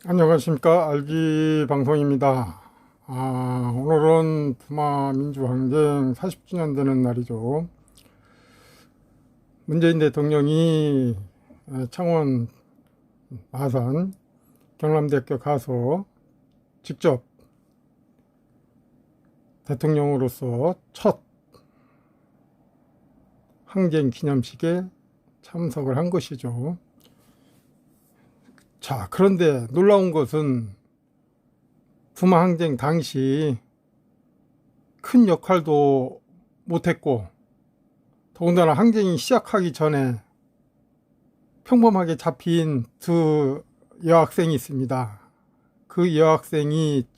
안녕하십니까. 알기 방송입니다. 오늘은 부마 민주항쟁 40주년 되는 날이죠. 문재인 대통령이 창원 마산 경남대학교 가서 직접 대통령으로서 첫 항쟁 기념식에 참석을 한 것이죠. 자, 그런데 놀라운 것은 부마 항쟁 당시 큰 역할도 못했고, 더군다나 항쟁이 시작하기 전에 평범하게 잡힌 두 여학생이 있습니다. 그 여학생이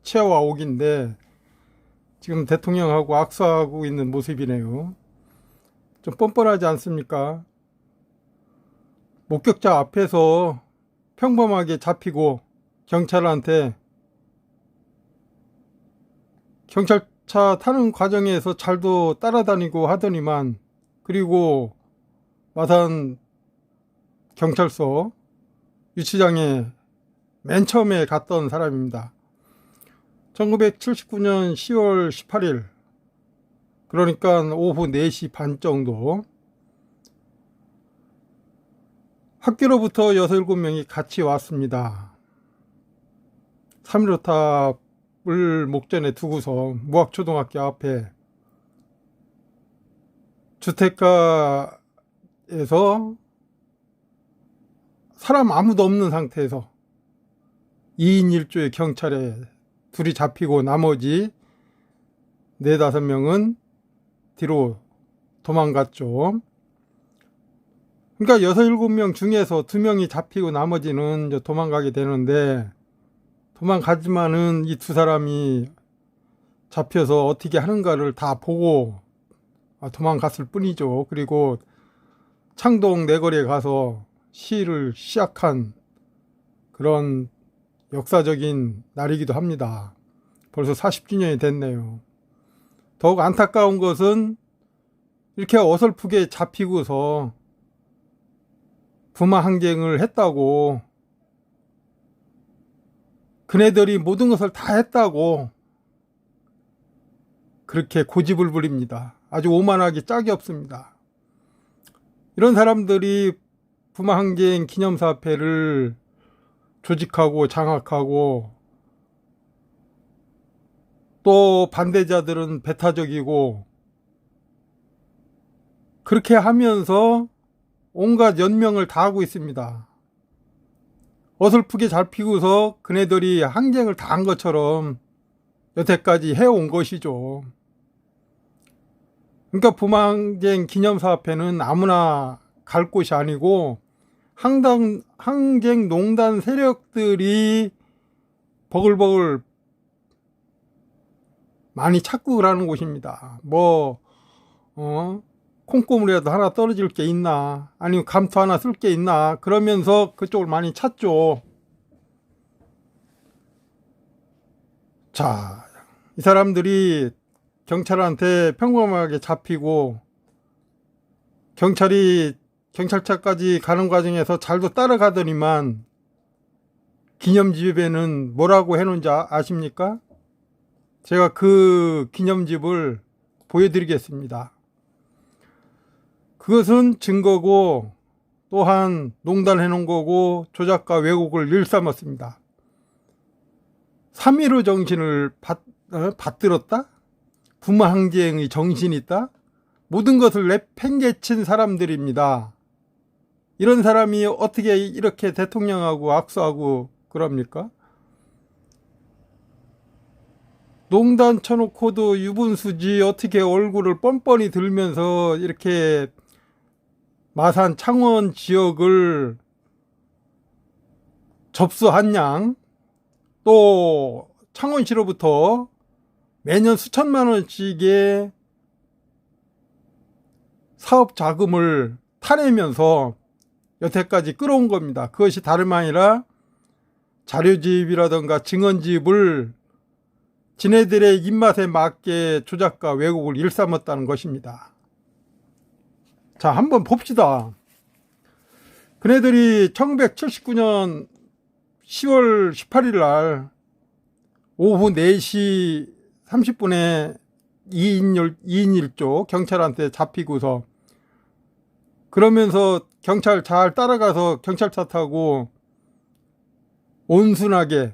최와 옥인데 지금 대통령하고 악수하고 있는 모습이네요. 좀 뻔뻔하지 않습니까? 목격자 앞에서 평범하게 잡히고 경찰한테 경찰차 타는 과정에서 잘도 따라다니고 하더니만, 그리고 마산 경찰서 유치장에 맨 처음에 갔던 사람입니다. 1979년 10월 18일, 그러니까 오후 4시 반 정도, 학교로부터 6, 7명이 같이 왔습니다. 3.15탑을 목전에 두고서 무학초등학교 앞에 주택가에서 사람 아무도 없는 상태에서 2인 1조의 경찰에 둘이 잡히고 나머지 4, 5명은 뒤로 도망갔죠. 그러니까 6, 7명 중에서 2명이 잡히고 나머지는 이제 도망가게 되는데, 도망가지만은 이 두 사람이 잡혀서 어떻게 하는가를 다 보고 도망갔을 뿐이죠. 그리고 창동 내거리에 가서 시위를 시작한 그런 역사적인 날이기도 합니다. 벌써 40주년이 됐네요. 더욱 안타까운 것은 이렇게 어설프게 잡히고서 부마 항쟁을 했다고, 그네들이 모든 것을 다 했다고 그렇게 고집을 부립니다. 아주 오만하기 짝이 없습니다. 이런 사람들이 부마 항쟁 기념사업회를 조직하고 장악하고, 또 반대자들은 배타적이고, 그렇게 하면서 온갖 연명을 다 하고 있습니다. 어설프게 잡히고서 그네들이 항쟁을 다 한 것처럼 여태까지 해온 것이죠. 그러니까 부마 항쟁 기념사업회는 아무나 갈 곳이 아니고 항쟁 농단 세력들이 버글버글 많이 착국을 하는 곳입니다. 콩고물이라도 하나 떨어질 게 있나, 아니면 감투 하나 쓸 게 있나, 그러면서 그쪽을 많이 찾죠. 자, 이 사람들이 경찰한테 평범하게 잡히고, 경찰이 경찰차까지 가는 과정에서 잘도 따라가더니만, 기념집에는 뭐라고 해놓은지 아십니까? 제가 그 기념집을 보여드리겠습니다. 그것은 증거고, 또한 농단해 놓은 거고, 조작과 왜곡을 일삼았습니다. 3.15 정신을 받들었다? 부마 항쟁의 정신이 있다? 모든 것을 내팽개친 사람들입니다. 이런 사람이 어떻게 이렇게 대통령하고 악수하고 그럽니까? 농단 쳐놓고도 유분수지 어떻게 얼굴을 뻔뻔히 들면서 이렇게 마산 창원 지역을 접수한 또 창원시로부터 매년 수천만 원씩의 사업 자금을 타내면서 여태까지 끌어온 겁니다. 그것이 다름 아니라 자료집이라든가 증언집을 지네들의 입맛에 맞게 조작과 왜곡을 일삼았다는 것입니다. 자, 한번 봅시다. 그네들이 1979년 10월 18일 날 오후 4시 30분에 2인 1조 경찰한테 잡히고서, 그러면서 경찰 잘 따라가서 경찰차 타고 온순하게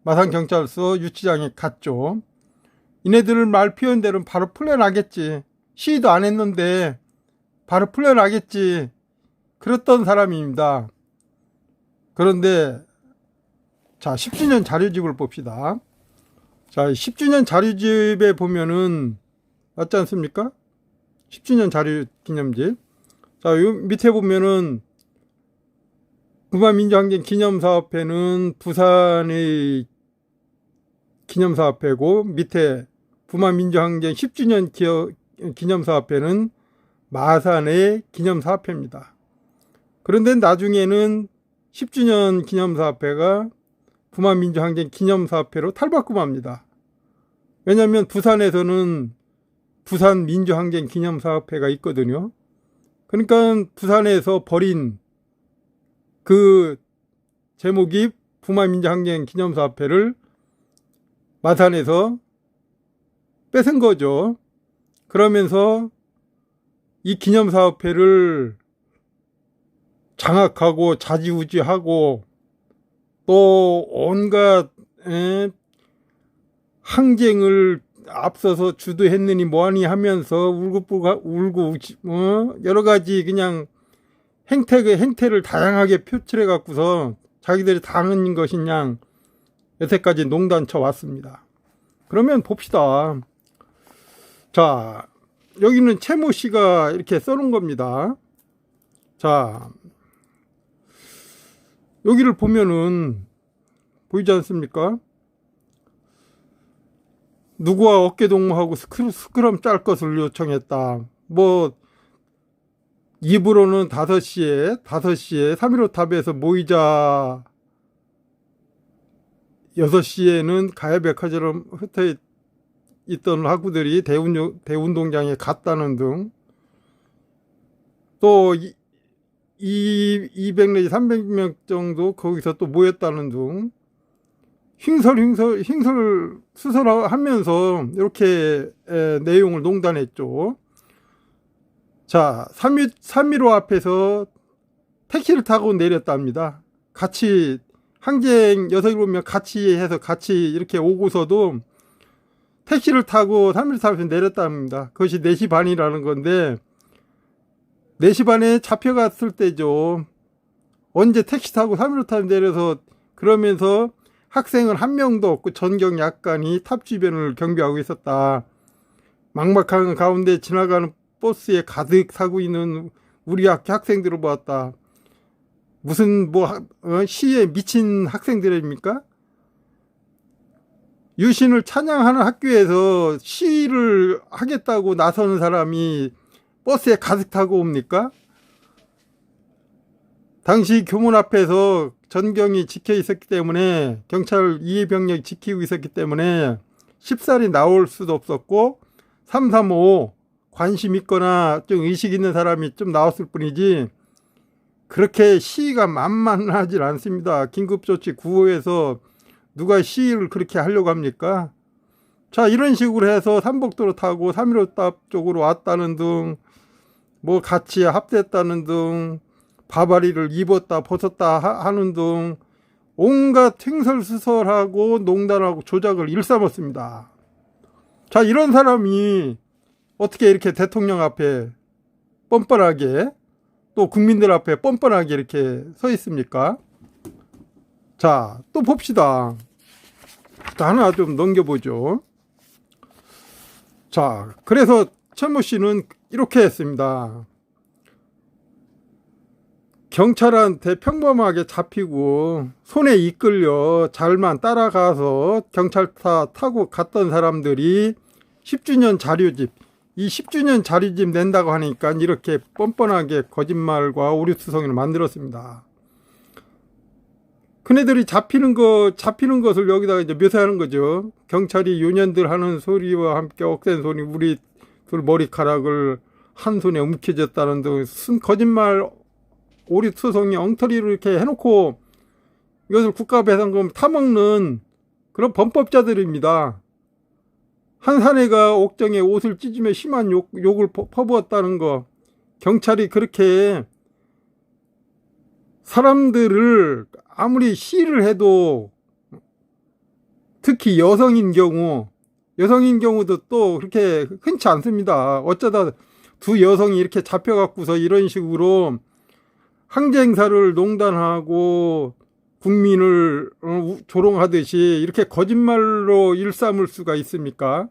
마산경찰서 유치장에 갔죠. 이네들 말 표현 대로 바로 풀려나겠지. 시위도 안 했는데 바로 풀려나겠지. 그랬던 사람입니다. 그런데 자, 10주년 자료집을 봅시다. 자, 10주년 자료집에 보면은 맞지 않습니까? 10주년 자료 기념집. 자, 요 밑에 보면은 부마민주항쟁 기념사업회는 부산의 기념사업회고, 밑에 부마민주항쟁 10주년 기념사업회는 마산의 기념사업회입니다. 그런데 나중에는 10주년 기념사업회가 부마민주항쟁 기념사업회로 탈바꿈합니다. 왜냐하면 부산에서는 부산민주항쟁 기념사업회가 있거든요. 그러니까 부산에서 버린 그 제목이 부마민주항쟁 기념사업회를 마산에서 뺏은 거죠. 그러면서 이 기념사업회를 장악하고 좌지우지하고 또 온갖 항쟁을 앞서서 주도했느니 뭐하니 하면서 울고 여러 가지 그냥 행태를 다양하게 표출해 갖고서 자기들이 당한 것이냐 여태까지 농단쳐 왔습니다. 그러면 봅시다. 자, 여기는 최모 씨가 이렇게 써놓은 겁니다. 자, 여기를 보면은 보이지 않습니까? 누구와 어깨동무하고 스크럼 짤 것을 요청했다. 뭐 입으로는 5시에 3.15 탑에서 모이자, 6시에는 가야백화점 흩어 있던 학우들이 대운동장에 갔다는 등, 또 200 내지 300명 정도 거기서 또 모였다는 등 횡설수설하면서 이렇게 내용을 농단했죠. 자, 3.15 앞에서 택시를 타고 내렸답니다. 같이 항쟁 6, 7명 같이 해서 같이 이렇게 오고서도 택시를 타고 3.15 앞에서 내렸답니다. 그것이 4시 반이라는 건데 4시 반에 잡혀갔을 때죠. 언제 택시 타고 3.15 탑에 내려서, 그러면서 학생은 한 명도 없고 전경 약관이 탑 주변을 경비하고 있었다. 막막한 가운데 지나가는 버스에 가득 타고 있는 우리 학생들을 보았다. 무슨 시에 미친 학생들입니까? 유신을 찬양하는 학교에서 시위를 하겠다고 나서는 사람이 버스에 가득 타고 옵니까? 당시 교문 앞에서 전경이 지켜 있었기 때문에, 경찰 이해병력이 지키고 있었기 때문에 쉽사리 나올 수도 없었고, 335 관심 있거나 좀 의식 있는 사람이 좀 나왔을 뿐이지 그렇게 시위가 만만하지 않습니다. 긴급조치 구호에서 누가 시위를 그렇게 하려고 합니까? 자, 이런 식으로 해서 삼복도로 타고 3.15 탑 쪽으로 왔다는 등, 뭐 같이 합대했다는 등, 바바리를 입었다 벗었다 하는 등 온갖 횡설수설하고 농단하고 조작을 일삼았습니다. 자, 이런 사람이 어떻게 이렇게 대통령 앞에 뻔뻔하게, 또 국민들 앞에 뻔뻔하게 이렇게 서 있습니까? 자, 또 봅시다. 하나 좀 넘겨보죠. 자, 그래서 최모 씨는 이렇게 했습니다. 경찰한테 평범하게 잡히고 손에 이끌려 잘만 따라가서 경찰차 타고 갔던 사람들이 10주년 자료집, 이 10주년 자료집 낸다고 하니까 이렇게 뻔뻔하게 거짓말과 오류투성이를 만들었습니다. 그네들이 잡히는 것을 여기다가 이제 묘사하는 거죠. 경찰이 요년들 하는 소리와 함께 억센 소리, 우리 둘 머리카락을 한 손에 움켜쥐었다는 등 순 거짓말, 오류투성이 엉터리로 이렇게 해놓고 이것을 국가배상금 타먹는 그런 범법자들입니다. 한 사내가 옥정에 옷을 찢으며 심한 욕을 퍼부었다는 거, 경찰이 그렇게 사람들을 아무리 시위를 해도, 특히 여성인 경우도 또 그렇게 흔치 않습니다. 어쩌다 두 여성이 이렇게 잡혀갖고서 이런 식으로 항쟁사를 농단하고 국민을 조롱하듯이 이렇게 거짓말로 일삼을 수가 있습니까?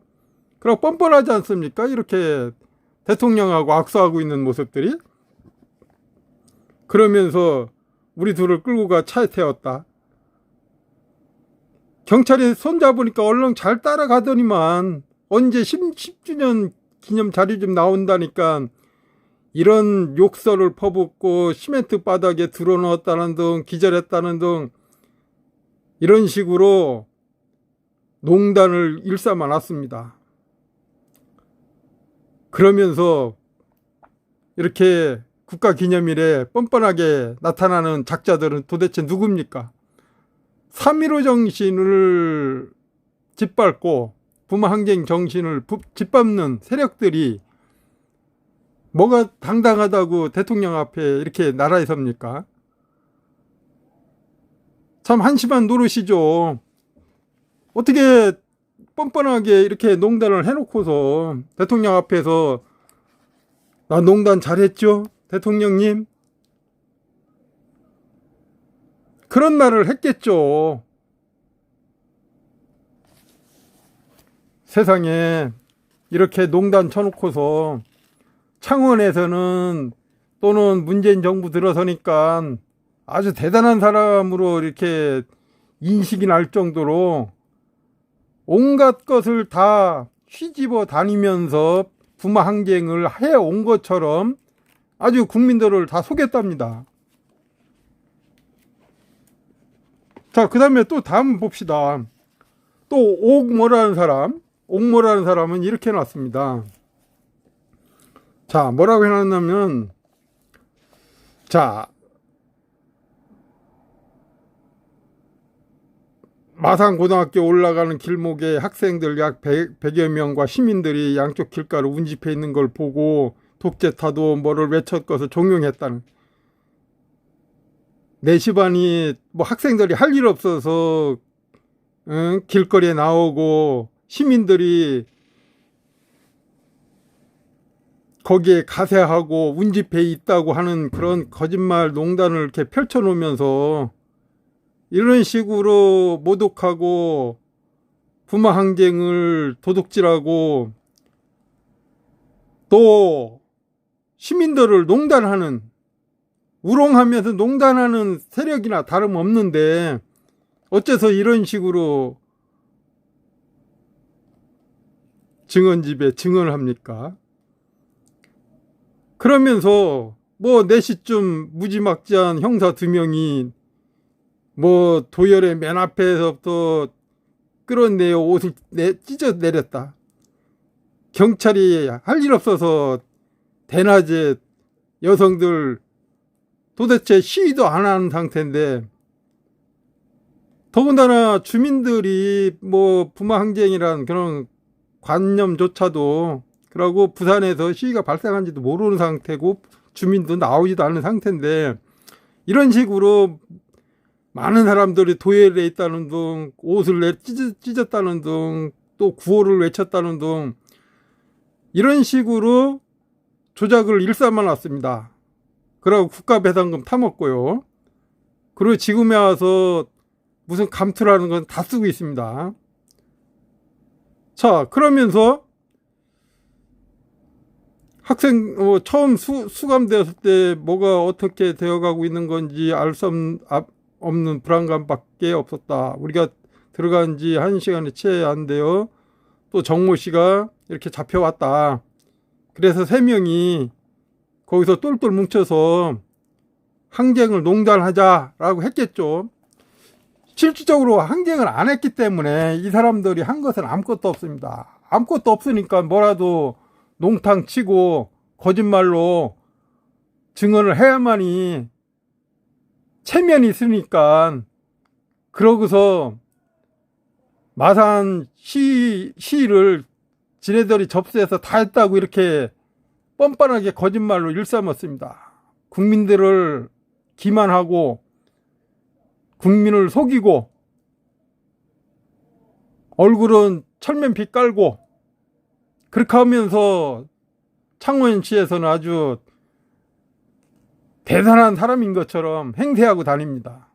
그럼 뻔뻔하지 않습니까? 이렇게 대통령하고 악수하고 있는 모습들이. 그러면서 우리 둘을 끌고 가 차에 태웠다. 경찰이 손잡으니까 얼른 잘 따라가더니만 언제 10주년 기념 자료 좀 나온다니까 이런 욕설을 퍼붓고 시멘트 바닥에 드러넣었다는 등 기절했다는 등 이런 식으로 농단을 일삼아 놨습니다. 그러면서 이렇게 국가기념일에 뻔뻔하게 나타나는 작자들은 도대체 누굽니까? 3.15 정신을 짓밟고 부마항쟁 정신을 짓밟는 세력들이 뭐가 당당하다고 대통령 앞에 이렇게 나라에 섭니까? 참 한심한 노릇이죠. 어떻게 뻔뻔하게 이렇게 농단을 해놓고서 대통령 앞에서 나 농단 잘했죠? 대통령님? 그런 말을 했겠죠. 세상에 이렇게 농단 쳐놓고서 창원에서는 또는 문재인 정부 들어서니까 아주 대단한 사람으로 이렇게 인식이 날 정도로 온갖 것을 다 휘집어 다니면서 부마 항쟁을 해온 것처럼 아주 국민들을 다 속였답니다. 자, 그 다음에 또 다음 봅시다. 또 옥모라는 사람은 이렇게 해놨습니다. 자, 뭐라고 해놨냐면, 자, 마산고등학교 올라가는 길목에 학생들 약 100여 명과 시민들이 양쪽 길가로 운집해 있는 걸 보고 독재타도 뭐를 외쳤고서 종용했다는. 내 집안이 뭐 학생들이 할 일 없어서 길거리에 나오고 시민들이 거기에 가세하고 운집해 있다고 하는 그런 거짓말 농단을 이렇게 펼쳐놓으면서 이런 식으로 모독하고 부마항쟁을 도둑질하고 또 시민들을 농단하는, 우롱하면서 농단하는 세력이나 다름없는데 어째서 이런 식으로 증언집에 증언을 합니까? 그러면서 뭐 4시쯤 무지막지한 형사 2명이 뭐 도열의 맨 앞에서부터 끌어내어 옷을 찢어 내렸다. 경찰이 할 일 없어서 대낮에 여성들 도대체 시위도 안 하는 상태인데, 더군다나 주민들이 뭐 부마항쟁이란 그런 관념조차도, 그러고 부산에서 시위가 발생한지도 모르는 상태고 주민도 나오지도 않는 상태인데 이런 식으로 많은 사람들이 도열에 있다는 등 옷을 찢었다는 등 또 구호를 외쳤다는 등 이런 식으로 조작을 일삼아 놨습니다. 그리고 국가배상금 타먹고요. 그리고 지금에 와서 무슨 감투라는 건 다 쓰고 있습니다. 자, 그러면서 학생 처음 수감되었을 때 뭐가 어떻게 되어가고 있는 건지 알 수 없는 불안감밖에 없었다. 우리가 들어간 지 1시간이 채 안 돼요. 또 정모 씨가 이렇게 잡혀왔다. 그래서 3명이 거기서 똘똘 뭉쳐서 항쟁을 농단하자라고 했겠죠. 실질적으로 항쟁을 안 했기 때문에 이 사람들이 한 것은 아무것도 없습니다. 아무것도 없으니까 뭐라도 농탕 치고 거짓말로 증언을 해야만이 체면이 있으니까 그러고서 마산 시를 지네들이 접수해서 다 했다고 이렇게 뻔뻔하게 거짓말로 일삼았습니다. 국민들을 기만하고 국민을 속이고 얼굴은 철면피 깔고 그렇게 하면서 창원시에서는 아주 대단한 사람인 것처럼 행세하고 다닙니다.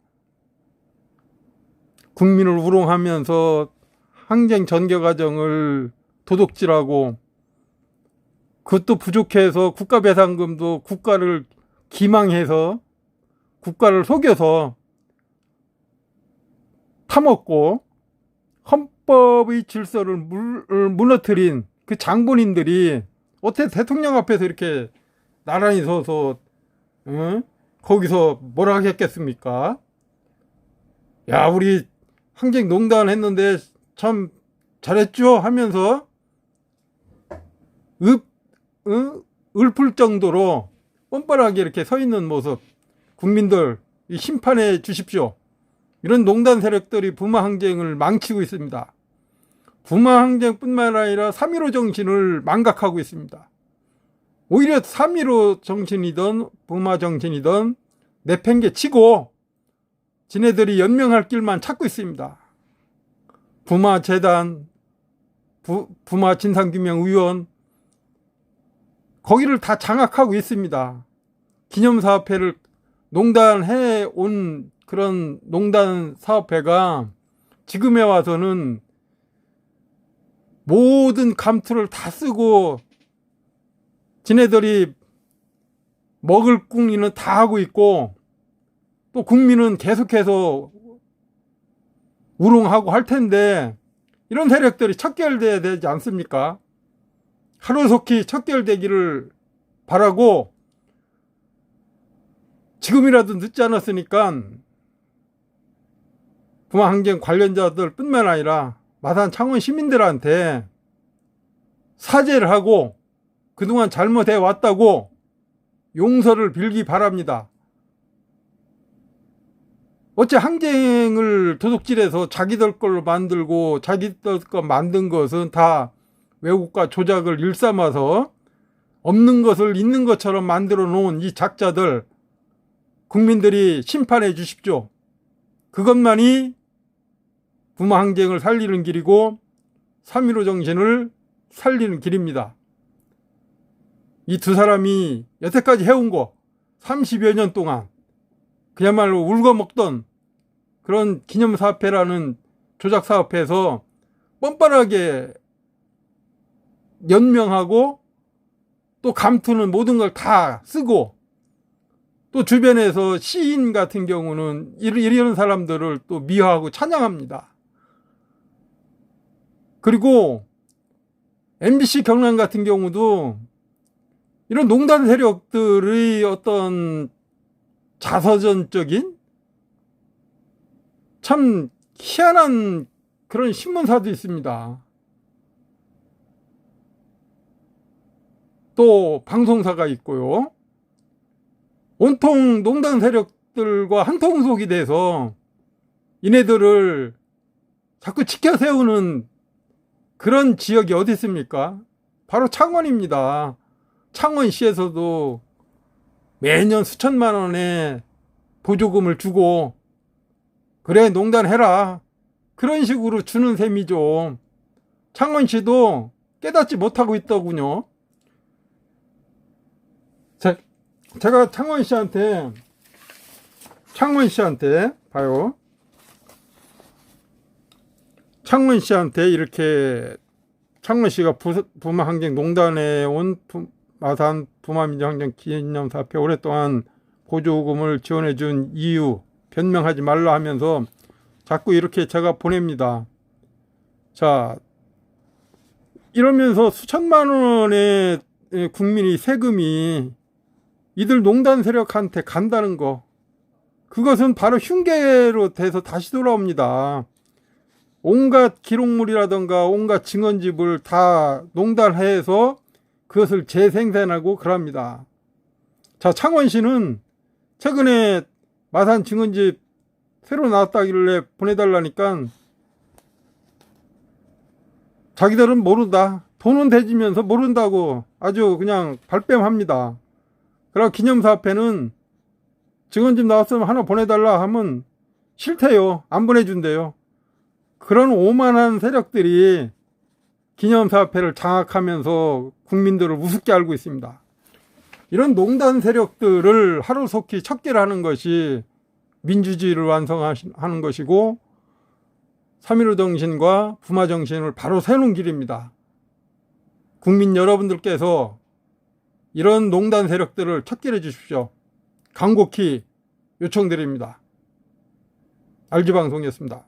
국민을 우롱하면서 항쟁 전개 과정을 도둑질하고 그것도 부족해서 국가배상금도 국가를 기망해서 국가를 속여서 타먹고 헌법의 질서를 무너뜨린 그 장본인들이 어떻게 대통령 앞에서 이렇게 나란히 서서 거기서 뭐라 하겠습니까? 야, 우리 항쟁농단 했는데 참 잘했죠 하면서 읊을 정도로 뻔뻔하게 이렇게 서 있는 모습, 국민들 심판해 주십시오. 이런 농단 세력들이 부마 항쟁을 망치고 있습니다. 부마 항쟁뿐만 아니라 3.15 정신을 망각하고 있습니다. 오히려 3.15 정신이든 부마 정신이든 내팽개 치고 지네들이 연명할 길만 찾고 있습니다. 부마 재단, 부마 진상규명위원 거기를 다 장악하고 있습니다. 기념사업회를 농단해 온 그런 농단 사업회가 지금에 와서는 모든 감투를 다 쓰고 지네들이 먹을 궁리는 다 하고 있고 또 국민은 계속해서 우롱하고 할 텐데 이런 세력들이 척결돼야 되지 않습니까? 하루속히 척결되기를 바라고 지금이라도 늦지 않았으니까 부마항쟁 관련자들 뿐만 아니라 마산 창원 시민들한테 사죄를 하고 그동안 잘못해 왔다고 용서를 빌기 바랍니다. 어째 항쟁을 도둑질해서 자기들 걸로 만들고 자기들 거 만든 것은 다 왜곡과 조작을 일삼아서 없는 것을 있는 것처럼 만들어 놓은 이 작자들 국민들이 심판해 주십시오. 그것만이 부마 항쟁을 살리는 길이고 3.15 정신을 살리는 길입니다. 이 두 사람이 여태까지 해온 거 30여 년 동안 그야말로 울거먹던 그런 기념사업회라는 조작사업회에서 뻔뻔하게 연명하고 또 감투는 모든 걸 다 쓰고 또 주변에서 시인 같은 경우는 이런 사람들을 또 미화하고 찬양합니다. 그리고 MBC 경남 같은 경우도 이런 농단 세력들의 어떤 자서전적인 참 희한한 그런 신문사도 있습니다. 또 방송사가 있고요. 온통 농단 세력들과 한통속이 돼서 이네들을 자꾸 지켜 세우는 그런 지역이 어디 있습니까? 바로 창원입니다. 창원시에서도 매년 수천만 원의 보조금을 주고 그래 농단해라 그런 식으로 주는 셈이죠. 창원시도 깨닫지 못하고 있더군요. 제가 창원시한테 봐요. 창원시한테 이렇게 창원시가 부마 항쟁 농단에 온 마산 부마민주항쟁 기념사업회 오랫동안 보조금을 지원해 준 이유 변명하지 말라 하면서 자꾸 이렇게 제가 보냅니다. 자, 이러면서 수천만 원의 국민의 세금이 이들 농단 세력한테 간다는 거, 그것은 바로 흉계로 돼서 다시 돌아옵니다. 온갖 기록물이라든가 온갖 증언집을 다 농단해서 그것을 재생산하고 그럽니다. 자, 창원시는 최근에 마산 증언집 새로 나왔다길래 보내달라니까 자기들은 모른다. 돈은 대지면서 모른다고 아주 그냥 발뺌합니다. 그리고 기념사업회는 증언집 나왔으면 하나 보내달라 하면 싫대요. 안 보내준대요. 그런 오만한 세력들이 기념사업회를 장악하면서 국민들을 우습게 알고 있습니다. 이런 농단 세력들을 하루속히 척결하는 것이 민주주의를 완성하는 것이고 3.15 정신과 부마 정신을 바로 세우는 길입니다. 국민 여러분들께서 이런 농단 세력들을 척결해 주십시오. 간곡히 요청드립니다. RG방송이었습니다.